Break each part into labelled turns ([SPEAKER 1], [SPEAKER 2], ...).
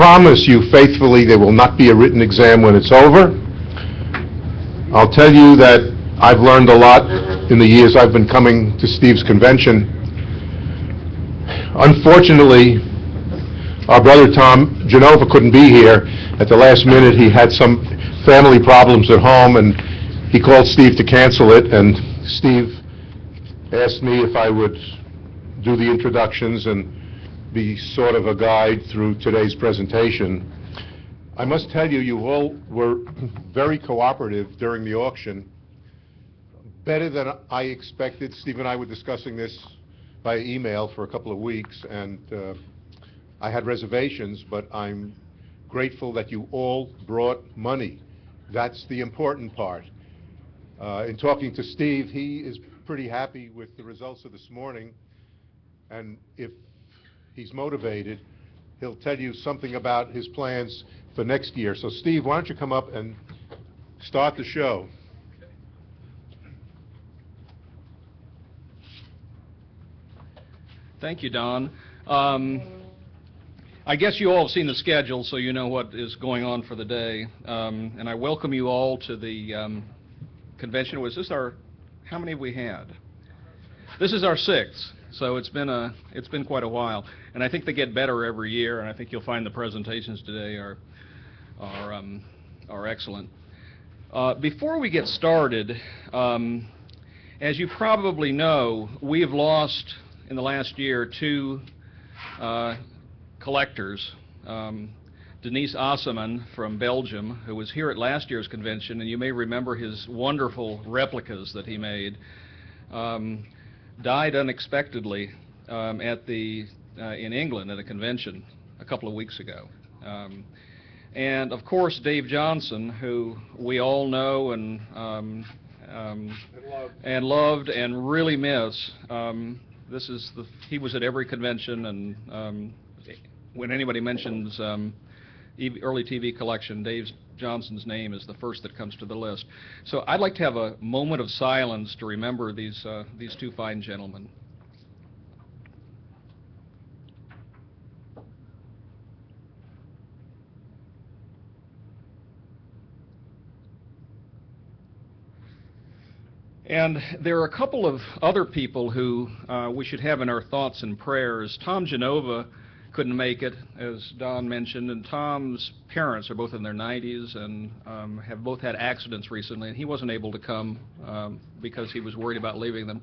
[SPEAKER 1] promise you faithfully there will not be a written exam when it's over. I'll tell you that I've learned a lot in the years I've been coming to Steve's convention. Unfortunately, our brother Tom Genova couldn't be here. At the last minute, he had some family problems at home, and he called Steve to cancel it, and Steve asked me if I would do the introductions and be sort of a guide through today's presentation. I must tell you, you all were very cooperative during the auction, better than I expected. Steve and I were discussing this by email for a couple of weeks, and I had reservations, but I'm grateful that you all brought money. That's the important part. In talking to Steve, he is pretty happy with the results of this morning, and if he's motivated, he'll tell you something about his plans for next year. So Steve, why don't you come up and start the show?
[SPEAKER 2] Thank you, Don. I guess you all have seen the schedule, so you know what is going on for the day. And I welcome you all to the convention. Was this how many have we had? This is our 6th, so it's been quite a while. And I think they get better every year, and I think you'll find the presentations today are excellent. Before we get started, as you probably know, we have lost in the last year 2 collectors. Denise Osseman from Belgium, who was here at last year's convention, and you may remember his wonderful replicas that he made, died unexpectedly in England at a convention a couple of weeks ago. And of course, Dave Johnson, who we all know and loved and really miss. He was at every convention, and when anybody mentions early TV collection, Dave Johnson's name is the first that comes to the list. So I'd like to have a moment of silence to remember these 2 fine gentlemen. And there are a couple of other people who we should have in our thoughts and prayers. Tom Genova couldn't make it, as Don mentioned, and Tom's parents are both in their 90s and have both had accidents recently, and he wasn't able to come because he was worried about leaving them.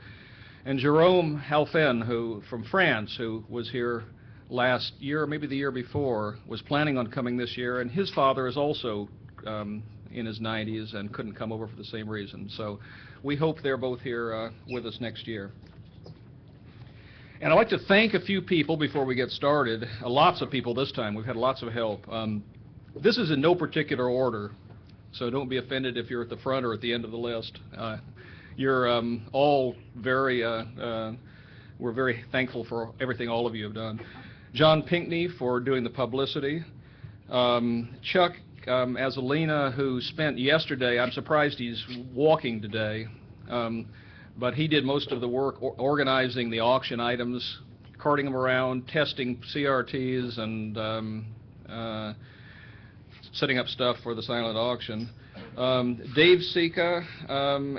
[SPEAKER 2] And Jerome Halphen, from France, who was here last year, or maybe the year before, was planning on coming this year, and his father is also in his 90s and couldn't come over for the same reason. So we hope they're both here with us next year. And I'd like to thank a few people before we get started. Lots of people this time. We've had lots of help. This is in no particular order, so don't be offended if you're at the front or at the end of the list. You're all we're very thankful for everything all of you have done. John Pinkney for doing the publicity. Chuck Azalina, who spent yesterday, I'm surprised he's walking today, but he did most of the work organizing the auction items, carting them around, testing CRTs, and setting up stuff for the silent auction. Dave Sika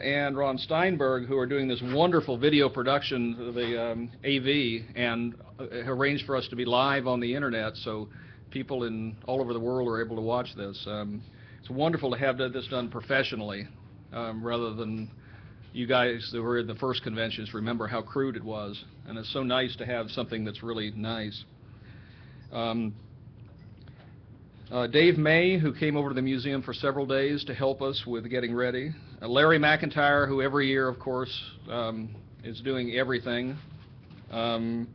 [SPEAKER 2] and Ron Steinberg, who are doing this wonderful video production of the AV, and arranged for us to be live on the internet, so people all over the world are able to watch this. It's wonderful to have this done professionally, rather than you guys that were in the first conventions remember how crude it was, and it's so nice to have something that's really nice. Dave May, who came over to the museum for several days to help us with getting ready. Larry McIntyre, who every year, of course, is doing everything. Don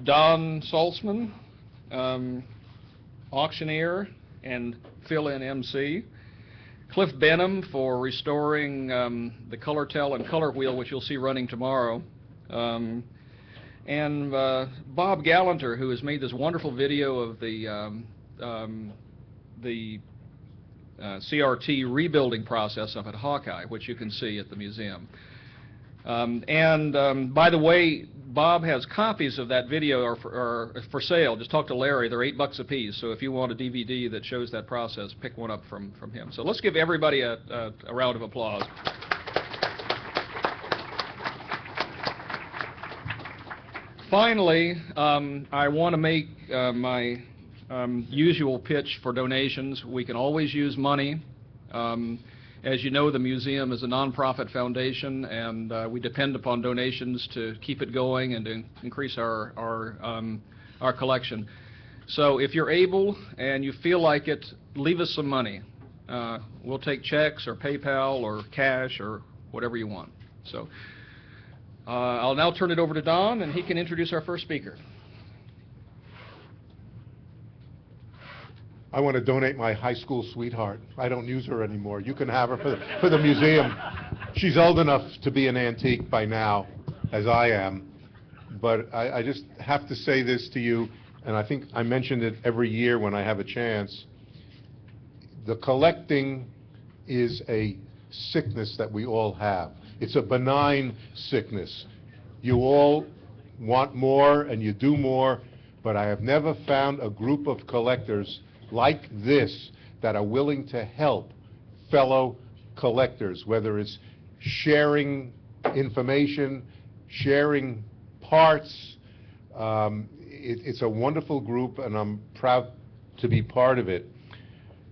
[SPEAKER 2] Saltzman, auctioneer and fill-in MC. Cliff Benham for restoring the color tell and color wheel, which you'll see running tomorrow. And Bob Gallanter, who has made this wonderful video of the CRT rebuilding process up at Hawkeye, which you can see at the museum. By the way, Bob has copies of that video are for sale. Just talk to Larry. They're $8 a piece. So if you want a DVD that shows that process, pick one up from him. So let's give everybody a round of applause. Finally, I want to make my usual pitch for donations. We can always use money. As you know, the museum is a nonprofit foundation, and we depend upon donations to keep it going and to increase our collection. So if you're able and you feel like it, leave us some money. We'll take checks or PayPal or cash or whatever you want. So I'll now turn it over to Don, and he can introduce our first speaker.
[SPEAKER 1] I want to donate my high school sweetheart. I don't use her anymore. You can have her for the museum. She's old enough to be an antique by now, as I am. But I just have to say this to you, and I think I mention it every year when I have a chance. The collecting is a sickness that we all have. It's a benign sickness. You all want more and you do more, but I have never found a group of collectors like this that are willing to help fellow collectors, whether it's sharing information, sharing parts. It's a wonderful group, and I'm proud to be part of it.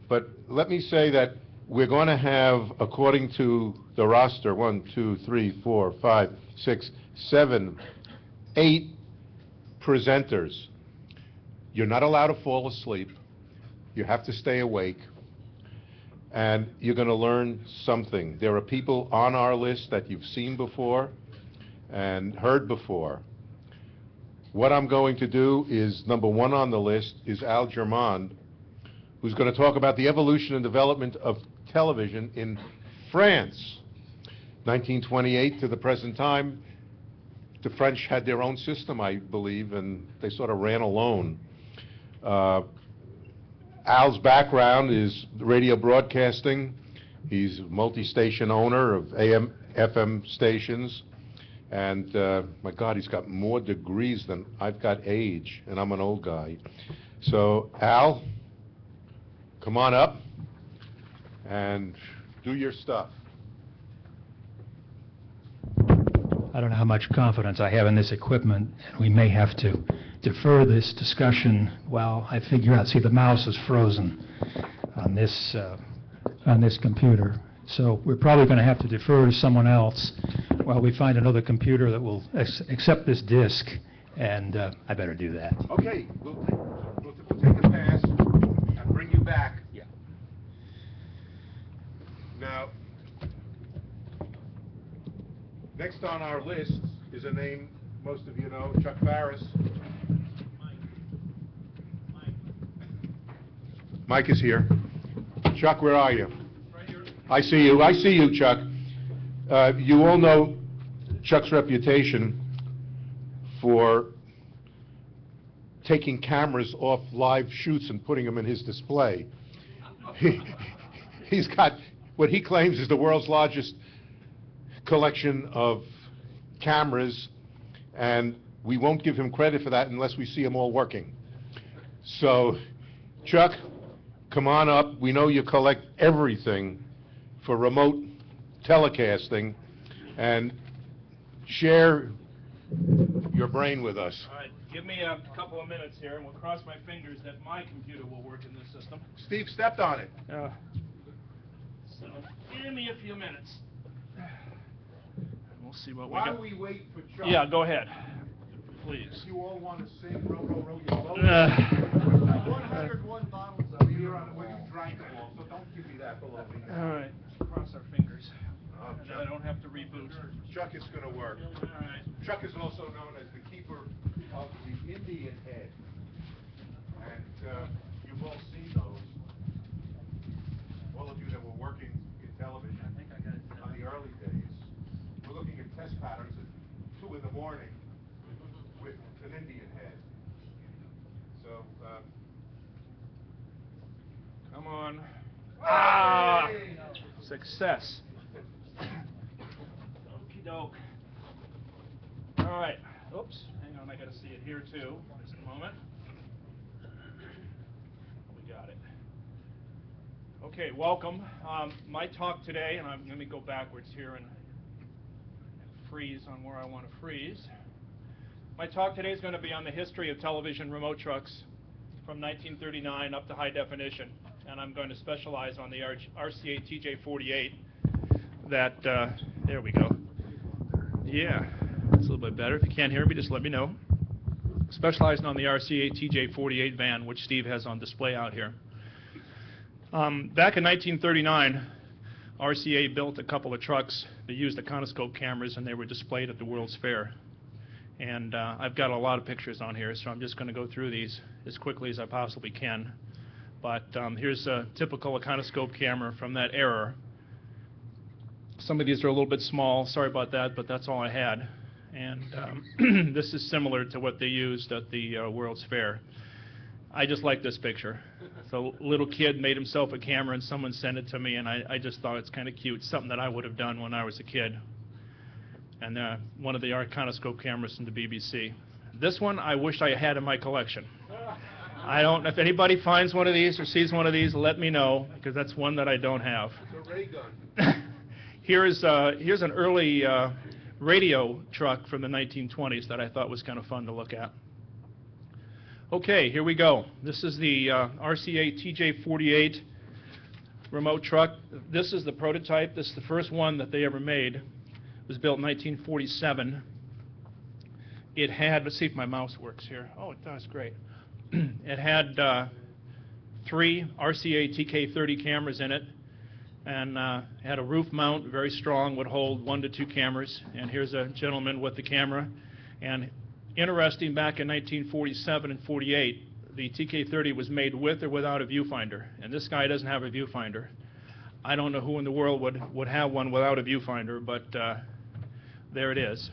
[SPEAKER 1] But let me say that we're going to have, according to the roster, 1, 2, 3, 4, 5, 6, 7, 8 presenters. You're not allowed to fall asleep. You have to stay awake, and you're going to learn something. There are people on our list that you've seen before and heard before. What I'm going to do is, number 1 on the list is Al Germond, who's going to talk about the evolution and development of television in France. 1928 to the present time, the French had their own system, I believe, and they sort of ran alone. Al's background is radio broadcasting. He's a multi-station owner of AM, FM stations. And my God, he's got more degrees than I've got age, and I'm an old guy. So, Al, come on up and do your stuff.
[SPEAKER 3] I don't know how much confidence I have in this equipment, and we may have to defer this discussion while I figure out. See, the mouse is frozen on this computer, so we're probably going to have to defer to someone else while we find another computer that will accept this disk, and I better do that.
[SPEAKER 1] Okay, we'll take a pass and bring you back.
[SPEAKER 3] Yeah.
[SPEAKER 1] Now, next on our list is a name most of you know, Chuck Pharis. Mike is here. Chuck, where are you?
[SPEAKER 4] Right here.
[SPEAKER 1] I see you, Chuck. You all know Chuck's reputation for taking cameras off live shoots and putting them in his display. He's got what he claims is the world's largest collection of cameras, and we won't give him credit for that unless we see them all working. So, Chuck, come on up. We know you collect everything for remote telecasting, and share your brain with us.
[SPEAKER 4] All right, give me a couple of minutes here, and we'll cross my fingers that my computer will work in this system.
[SPEAKER 1] Steve stepped on it.
[SPEAKER 4] So, give me a few minutes. We'll see what we
[SPEAKER 1] While
[SPEAKER 4] got.
[SPEAKER 1] we wait for Chuck,
[SPEAKER 4] Yeah, go ahead, please.
[SPEAKER 1] you all want to sing Row, Row, Row Your Boat?
[SPEAKER 5] 101 bottles of
[SPEAKER 1] You're on, well, you drank them all, so don't give me that below me.
[SPEAKER 4] All right, cross our fingers.
[SPEAKER 1] Oh,
[SPEAKER 4] And then I don't have to reboot.
[SPEAKER 1] Chuck is going to work.
[SPEAKER 4] All right.
[SPEAKER 1] Chuck is also known as the keeper of the Indian head. And you've all seen those. All of you that were working in television on the early days. We're looking at test patterns at 2 in the morning with an Indian head. So,
[SPEAKER 4] Come on. Ah! Success. Okie doke. got to see it here too. Just a moment. We got it. Okay, welcome. My talk today, and let me go backwards here and freeze on where I want to freeze. My talk today is going to be on the history of television remote trucks from 1939 up to high definition, and I'm going to specialize on the RCA TJ48 that, there we go. Yeah, it's a little bit better. If you can't hear me, just let me know. Specializing on the RCA TJ48 van, which Steve has on display out here. Back in 1939, RCA built a couple of trucks that used iconoscope cameras, and they were displayed at the World's Fair. And I've got a lot of pictures on here, so I'm just going to go through these as quickly as I possibly can. But here's a typical iconoscope camera from that era. Some of these are a little bit small, sorry about that, but that's all I had. And this is similar to what they used at the World's Fair. I just like this picture. So a little kid made himself a camera and someone sent it to me, and I just thought it's kind of cute, something that I would have done when I was a kid. And one of the iconoscope cameras from the BBC. This one I wish I had in my collection. I don't, if anybody finds one of these or sees one of these, let me know, because that's one that I don't have.
[SPEAKER 1] It's a ray gun.
[SPEAKER 4] Here's an early radio truck from the 1920s that I thought was kind of fun to look at. Okay, here we go. This is the RCA TJ48 remote truck. This is the prototype. This is the first one that they ever made. It was built in 1947. It had, let's see if my mouse works here. Oh, it does, great. It had 3 RCA TK30 cameras in it, and had a roof mount, very strong, would hold 1 to 2 cameras. And here's a gentleman with the camera. And interesting, back in 1947 and 48, the TK30 was made with or without a viewfinder. And this guy doesn't have a viewfinder. I don't know who in the world would have one without a viewfinder, but there it is.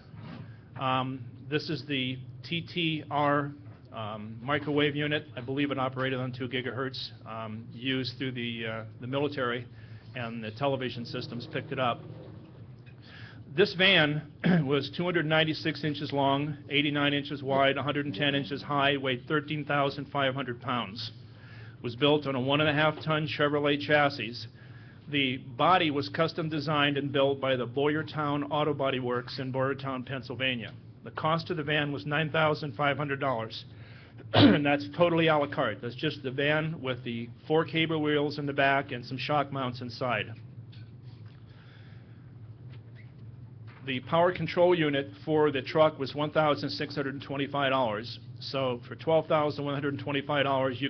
[SPEAKER 4] This is the TTR microwave unit. I believe it operated on 2 gigahertz, used through the military, and the television systems picked it up. This van was 296 inches long, 89 inches wide, 110 inches high, weighed 13,500 pounds. Was built on a 1.5-ton Chevrolet chassis. The body was custom designed and built by the Boyertown Auto Body Works in Boyertown, Pennsylvania. The cost of the van was $9,500. And that's totally a la carte. That's just the van with the 4 cable wheels in the back and some shock mounts inside. The power control unit for the truck was $1,625. So for $12,125, you